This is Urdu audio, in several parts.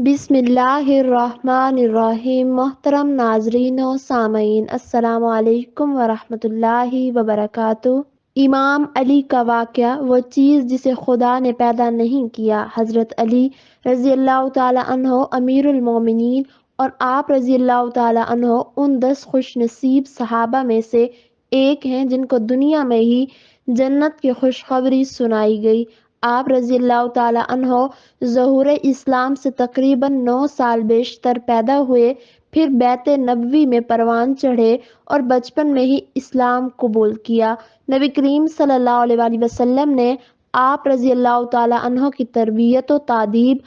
بسم اللہ الرحمن الرحیم۔ محترم ناظرین و سامعین، السلام علیکم ورحمۃ اللہ وبرکاتہ۔ امام علی کا واقعہ، وہ چیز جسے خدا نے پیدا نہیں کیا۔ حضرت علی رضی اللہ تعالی عنہ امیر المومنین اور آپ رضی اللہ تعالی عنہ ان 10 خوش نصیب صحابہ میں سے ایک ہیں جن کو دنیا میں ہی جنت کی خوشخبری سنائی گئی۔ آپ رضی اللہ تعالی عنہ ظہور اسلام سے تقریباً 9 سال بیشتر پیدا ہوئے، پھر بیت نبوی میں پروان چڑھے اور بچپن میں ہی اسلام قبول کیا۔ نبی کریم صلی اللہ علیہ وسلم نے آپ رضی اللہ تعالی عنہ کی تربیت و تادیب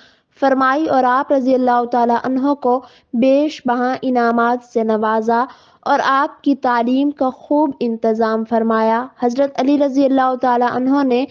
فرمائی اور آپ رضی اللہ تعالی عنہ کو بیش بہا انعامات سے نوازا اور آپ کی تعلیم کا خوب انتظام فرمایا۔ حضرت علی رضی اللہ تعالی عنہ نے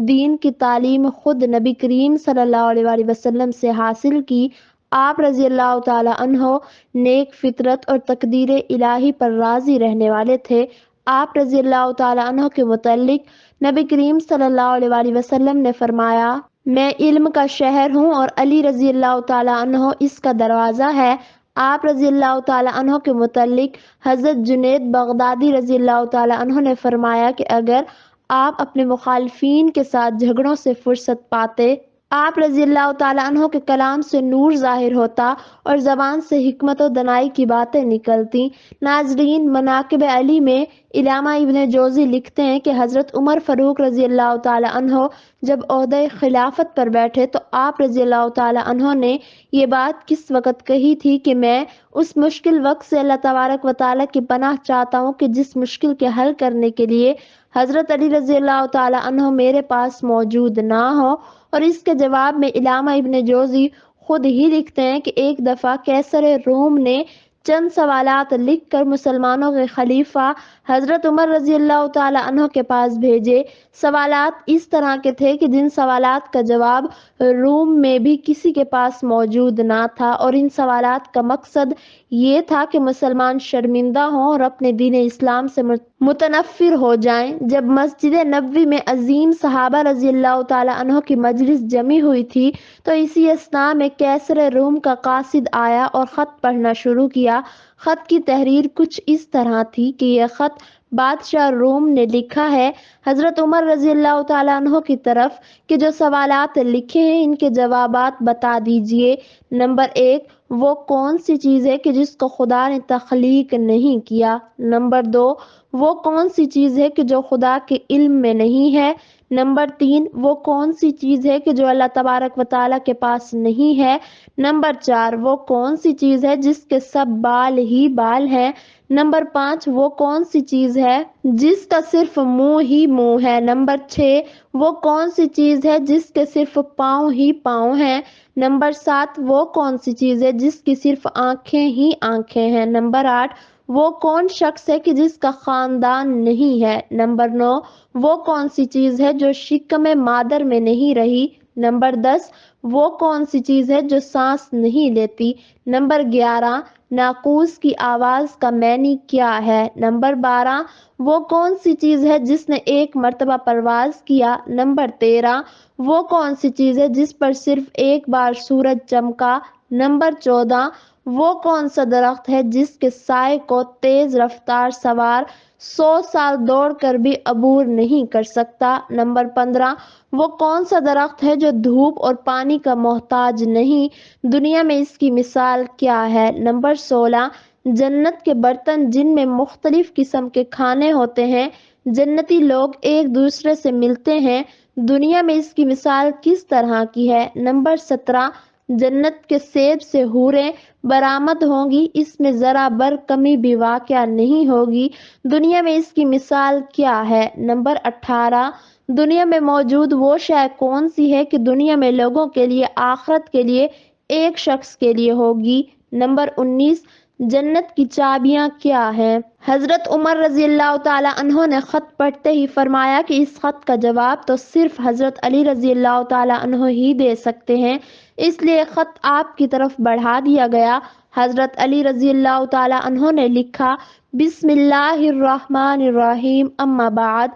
دین کی تعلیم خود نبی کریم صلی اللہ علیہ وسلم سے حاصل کی۔ آپ رضی اللہ تعالی عنہ نیک فطرت اور تقدیر الہی پر راضی رہنے والے تھے۔ آپ رضی اللہ تعالی عنہ کے متعلق نبی کریم صلی اللہ علیہ وسلم نے فرمایا، میں علم کا شہر ہوں اور علی رضی اللہ تعالی عنہ اس کا دروازہ ہے۔ آپ رضی اللہ تعالی عنہ کے متعلق حضرت جنید بغدادی رضی اللہ تعالی عنہ نے فرمایا کہ اگر آپ اپنے مخالفین کے ساتھ جھگڑوں سے فرصت پاتے، آپ رضی اللہ تعالی عنہ کے کلام سے نور ظاہر ہوتا اور زبان سے حکمت و دانائی کی باتیں نکلتی۔ ناظرین، مناقب علی میں علامہ ابن جوزی لکھتے ہیں کہ حضرت عمر فاروق رضی اللہ تعالی عنہ جب عہدہ خلافت پر بیٹھے تو آپ رضی اللہ تعالی عنہ نے یہ بات کس وقت کہی تھی کہ میں اس مشکل وقت سے اللہ تبارک و تعالی کی پناہ چاہتا ہوں کہ جس مشکل کے حل کرنے کے لیے حضرت علی رضی اللہ تعالی عنہ میرے پاس موجود نہ ہو۔ اور اس کے جواب میں علامہ ابن جوزی خود ہی لکھتے ہیں کہ ایک دفعہ قیصر روم نے چند سوالات لکھ کر مسلمانوں کے خلیفہ حضرت عمر رضی اللہ تعالی عنہ کے پاس بھیجے۔ سوالات اس طرح کے تھے کہ جن سوالات کا جواب روم میں بھی کسی کے پاس موجود نہ تھا، اور ان سوالات کا مقصد یہ تھا کہ مسلمان شرمندہ ہوں اور اپنے دین اسلام سے متنفر ہو جائیں۔ جب مسجد نبوی میں عظیم صحابہ رضی اللہ تعالی عنہ کی مجلس جمی ہوئی تھی تو اسی اثناء میں قیصر روم کا قاصد آیا اور خط پڑھنا شروع کیا۔ خط کی تحریر کچھ اس طرح تھی کہ یہ خط بادشاہ روم نے لکھا ہے حضرت عمر رضی اللہ تعالیٰ عنہ کی طرف کہ جو سوالات لکھے ہیں ان کے جوابات بتا دیجئے۔ نمبر 1، وہ کون سی چیز ہے کہ جس کو خدا نے تخلیق نہیں کیا؟ نمبر 2، وہ کون سی چیز ہے کہ جو خدا کے علم میں نہیں ہے؟ نمبر 3، وہ کون سی چیز ہے کہ جو اللہ تبارک و تعالیٰ کے پاس نہیں ہے؟ نمبر 4، وہ کون سی چیز ہے جس کے سب بال ہی بال ہیں؟ نمبر 5، وہ کون سی چیز ہے جس کا صرف منہ ہی منہ ہے؟ نمبر 6، وہ کون سی چیز ہے جس کے صرف پاؤں ہی پاؤں ہیں؟ نمبر 7، وہ کون سی چیز ہے جس کی صرف آنکھیں ہی آنکھیں ہیں؟ نمبر 8، وہ کون شخص ہے کہ جس کا خاندان نہیں ہے؟ نمبر 9، وہ کون سی چیز ہے جو شکم مادر میں نہیں رہی؟ نمبر 10، وہ کون سی چیز ہے جو سانس نہیں لیتی؟ نمبر 11، ناقوس کی آواز کا معنی کیا ہے؟ نمبر 12، وہ کون سی چیز ہے جس نے ایک مرتبہ پرواز کیا؟ نمبر 13، وہ کون سی چیز ہے جس پر صرف ایک بار سورج چمکا؟ نمبر 14، وہ کون سا درخت ہے جس کے سائے کو تیز رفتار سوار 100 سال دوڑ کر بھی عبور نہیں کر سکتا؟ نمبر 15، وہ کون سا درخت ہے جو دھوپ اور پانی کا محتاج نہیں؟ دنیا میں اس کی مثال کیا ہے؟ نمبر 16، جنت کے برتن جن میں مختلف قسم کے کھانے ہوتے ہیں، جنتی لوگ ایک دوسرے سے ملتے ہیں، دنیا میں اس کی مثال کس طرح کی ہے؟ نمبر 17، جنت کے سیب سے حوریں برآمد ہوں گی، اس میں ذرا بر کمی بھی واقع نہیں ہوگی، دنیا میں اس کی مثال کیا ہے؟ نمبر 18، دنیا میں موجود وہ شے کون سی ہے کہ دنیا میں لوگوں کے لیے آخرت کے لیے ایک شخص کے لیے ہوگی؟ نمبر 19، جنت کی چابیاں کیا ہیں؟ حضرت عمر رضی اللہ تعالی عنہ نے خط پڑھتے ہی فرمایا کہ اس خط کا جواب تو صرف حضرت علی رضی اللہ تعالی عنہ ہی دے سکتے ہیں، اس لیے خط آپ کی طرف بڑھا دیا گیا۔ حضرت علی رضی اللہ تعالی عنہ نے لکھا، بسم اللہ الرحمن الرحیم، اما بعد،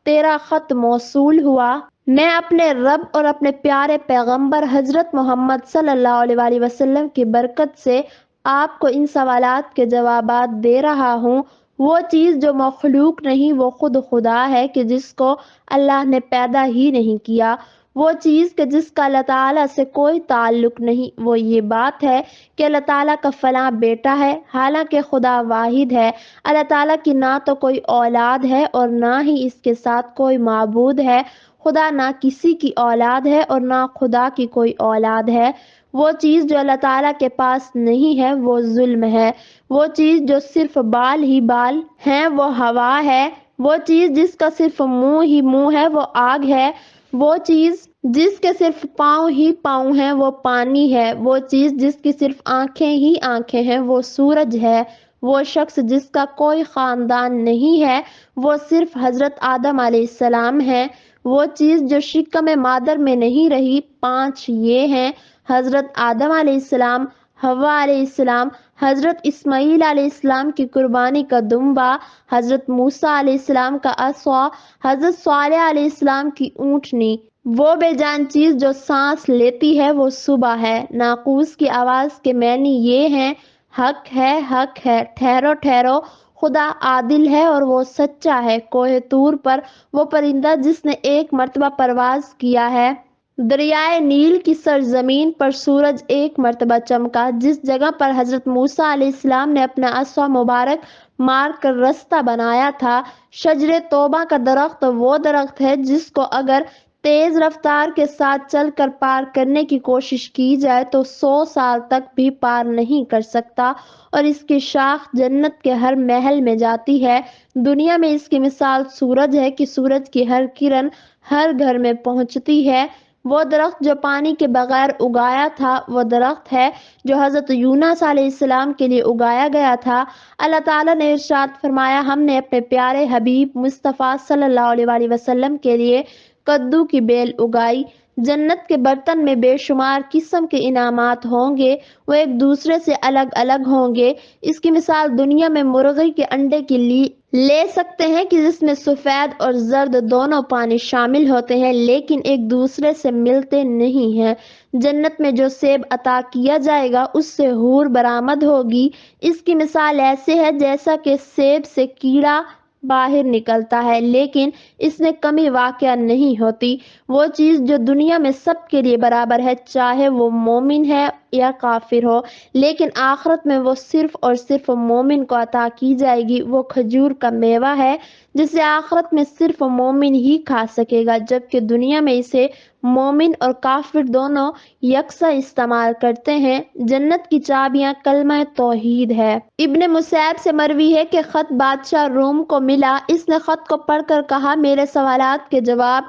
تیرا خط موصول ہوا۔ میں اپنے رب اور اپنے پیارے پیغمبر حضرت محمد صلی اللہ علیہ وآلہ وسلم کی برکت سے آپ کو ان سوالات کے جوابات دے رہا ہوں۔ وہ چیز جو مخلوق نہیں وہ خود خدا ہے کہ جس کو اللہ نے پیدا ہی نہیں کیا۔ وہ چیز کہ جس کا اللہ تعالیٰ سے کوئی تعلق نہیں وہ یہ بات ہے کہ اللہ تعالیٰ کا فلاں بیٹا ہے، حالانکہ خدا واحد ہے۔ اللہ تعالیٰ کی نہ تو کوئی اولاد ہے اور نہ ہی اس کے ساتھ کوئی معبود ہے۔ خدا نہ کسی کی اولاد ہے اور نہ خدا کی کوئی اولاد ہے۔ وہ چیز جو اللہ تعالیٰ کے پاس نہیں ہے وہ ظلم ہے۔ وہ چیز جو صرف بال ہی بال ہیں وہ ہوا ہے۔ وہ چیز جس کا صرف منہ ہی منہ ہے وہ آگ ہے۔ وہ چیز جس کے صرف پاؤں ہی پاؤں ہیں وہ پانی ہے۔ وہ چیز جس کی صرف آنکھیں ہی آنکھیں ہیں وہ سورج ہے۔ وہ شخص جس کا کوئی خاندان نہیں ہے وہ صرف حضرت آدم علیہ السلام ہے۔ وہ چیز جو شکم مادر میں نہیں رہی 5 یہ ہیں: حضرت آدم علیہ السلام، حوا علیہ السلام، حضرت اسماعیل علیہ السلام کی قربانی کا دمبا، حضرت موسیٰ علیہ السلام کا عصا، حضرت صالح علیہ السلام کی اونٹنی۔ وہ بے جان چیز جو سانس لیتی ہے وہ صبح ہے۔ ناقوس کی آواز کے معنی یہ ہیں: حق ہے، حق ہے، ٹھہرو ٹھہرو، خدا عادل ہے اور وہ سچا ہے۔ کوہ طور پر وہ پرندہ جس نے ایک مرتبہ پرواز کیا ہے۔ دریائے نیل کی سرزمین پر سورج ایک مرتبہ چمکا۔ جس جگہ پر حضرت موسیٰ علیہ السلام نے اپنا عصا مبارک مار کر رستہ بنایا تھا۔ شجر توبہ کا درخت وہ درخت ہے جس کو اگر تیز رفتار کے ساتھ چل کر پار کرنے کی کوشش کی جائے تو 100 سال تک بھی پار نہیں کر سکتا، اور اس کی شاخ جنت کے ہر محل میں جاتی ہے۔ دنیا میں اس کی مثال سورج ہے کہ سورج کی ہر کرن ہر گھر میں پہنچتی ہے۔ وہ درخت جو پانی کے بغیر اگایا تھا وہ درخت ہے جو حضرت یونس علیہ السلام کے لیے اگایا گیا تھا۔ اللہ تعالیٰ نے ارشاد فرمایا: ہم نے اپنے پیارے حبیب مصطفیٰ صلی اللہ علیہ وآلہ وسلم کے لیے کدو کی بیل اگائی۔ جنت کے برتن میں بے شمار قسم کے انعامات ہوں گے، وہ ایک دوسرے سے الگ الگ ہوں گے۔ اس کی مثال دنیا میں مرغی کے انڈے کی لے سکتے ہیں کہ جس میں سفید اور زرد دونوں پانی شامل ہوتے ہیں لیکن ایک دوسرے سے ملتے نہیں ہیں۔ جنت میں جو سیب عطا کیا جائے گا اس سے حور برآمد ہوگی۔ اس کی مثال ایسے ہے جیسا کہ سیب سے کیڑا باہر نکلتا ہے لیکن اس میں کمی واقع نہیں ہوتی۔ وہ چیز جو دنیا میں سب کے لیے برابر ہے چاہے وہ مومن ہے یا کافر ہو، لیکن آخرت میں وہ صرف اور صرف مومن کو عطا کی جائے گی۔ وہ کھجور کا میوہ ہے جسے آخرت میں صرف مومن ہی کھا سکے گا، جبکہ دنیا میں اسے مومن اور کافر دونوں یکساں استعمال کرتے ہیں۔ جنت کی چابیاں کلمہ توحید ہے۔ ابن مسیب سے مروی ہے کہ خط بادشاہ روم کو ملا۔ اس نے خط کو پڑھ کر کہا: میرے سوالات کے جواب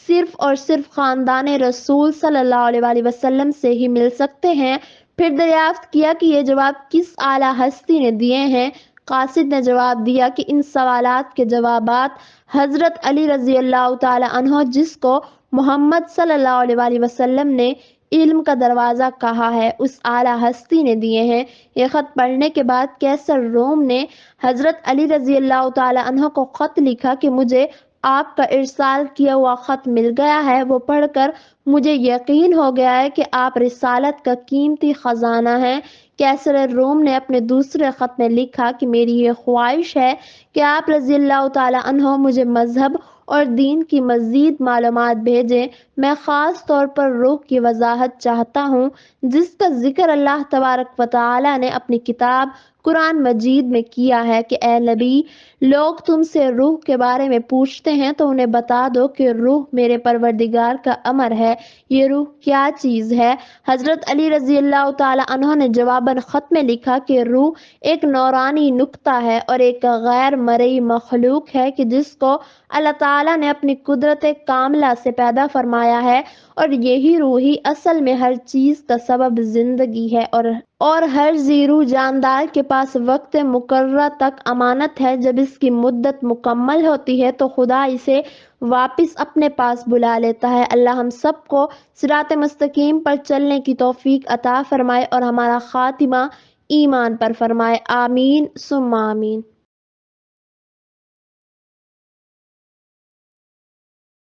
صرف اور صرف خاندان رسول صلی اللہ علیہ وآلہ وسلم سے ہی مل سکتے ہیں۔ پھر دریافت کیا کہ یہ جواب کس اعلیٰ ہستی نے دیے ہیں؟ قاصد نے جواب دیا کہ ان سوالات کے جوابات حضرت علی رضی اللہ تعالی عنہ، جس کو محمد صلی اللہ علیہ وآلہ وسلم نے علم کا دروازہ کہا ہے، اس اعلیٰ ہستی نے دیے ہیں۔ یہ خط پڑھنے کے بعد قیصر روم نے حضرت علی رضی اللہ تعالی عنہ کو خط لکھا کہ مجھے آپ کا ارسال کیا ہوا خط مل گیا ہے۔ وہ پڑھ کر مجھے یقین ہو گیا ہے کہ آپ رسالت کا قیمتی خزانہ ہیں۔ قیصر روم نے اپنے دوسرے خط میں لکھا کہ میری یہ خواہش ہے کہ آپ رضی اللہ تعالی عنہ مجھے مذہب اور دین کی مزید معلومات بھیجیں۔ میں خاص طور پر روح کی وضاحت چاہتا ہوں جس کا ذکر اللہ تبارک و تعالی نے اپنی کتاب قرآن مجید میں کیا ہے کہ اے نبی، لوگ تم سے روح کے بارے میں پوچھتے ہیں تو انہیں بتا دو کہ روح میرے پروردگار کا امر ہے۔ یہ روح کیا چیز ہے؟ حضرت علی رضی اللہ تعالی عنہ نے جواباً خط میں لکھا کہ روح ایک نورانی نقطہ ہے اور ایک غیر مرئی مخلوق ہے کہ جس کو اللہ تعالیٰ نے اپنی قدرت کاملہ سے پیدا فرمایا ہے، اور یہی روح ہی اصل میں ہر چیز کا سبب زندگی ہے، اور ہر ذی روح جاندار کے پاس وقت مقررہ تک امانت ہے۔ جب اس کی مدت مکمل ہوتی ہے تو خدا اسے واپس اپنے پاس بلا لیتا ہے۔ اللہ ہم سب کو صراط مستقیم پر چلنے کی توفیق عطا فرمائے اور ہمارا خاتمہ ایمان پر فرمائے۔ آمین ثم آمین۔